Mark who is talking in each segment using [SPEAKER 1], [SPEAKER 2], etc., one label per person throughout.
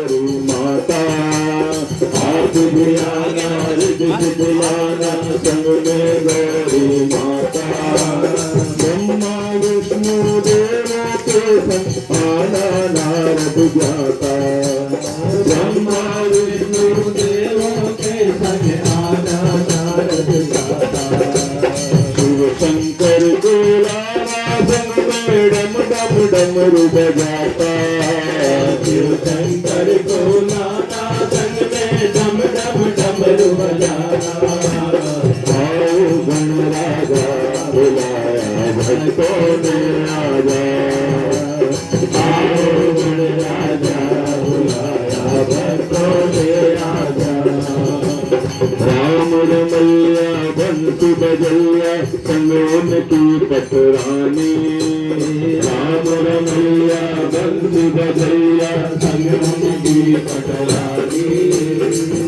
[SPEAKER 1] गौरी माता आप भी आना रिद्धि दिलाना संग में गौरी माता ब्रह्मा विष्णु देवों के संग आना नारद ज्ञाता ब्रह्मा विष्णु देवों के संग आना नारद ज्ञाता शिव शंकर को लाना संग में डम डम डमरू बजाता शिव शंकर को लाना संग में डम डम डमरू बजाता आओ गण राजा बुलाया भक्तों ने आजा आओ गण राजा बुलाया भक्तों ने आजा राम रमैया बंसी बजैया संग उनकी पटरानी राम रमैया बंसी बजैया संग उनकी पटरानी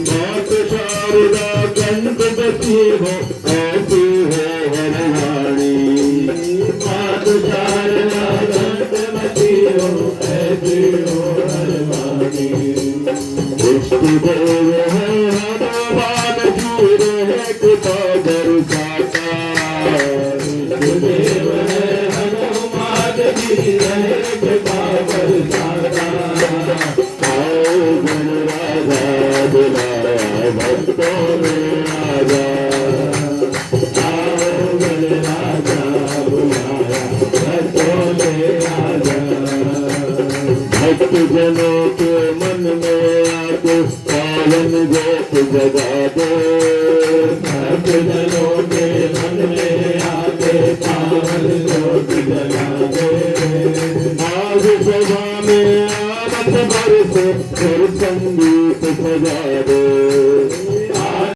[SPEAKER 1] मात शारदा कंठ बसी हो ऐसी है हरियाणी मात शारदा कंठ बसी हो ऐसी हो हरियाणी इष्ट देव है हनुमान जी रहे कृपा बरसाता इष्ट देव है हनुमान जी रहे कृपा बरसाता आओ गण राजा बुलाया भक्तों में आजा आओ गण राजा बुलाया भक्तों में आजा भक्त जनों के मन में आके पावन ज्योत जगा दे भक्त जनों के मन में आके पावन ज्योत जगा दे आज सभा में आनंद भर से फिर संगीत सजा दे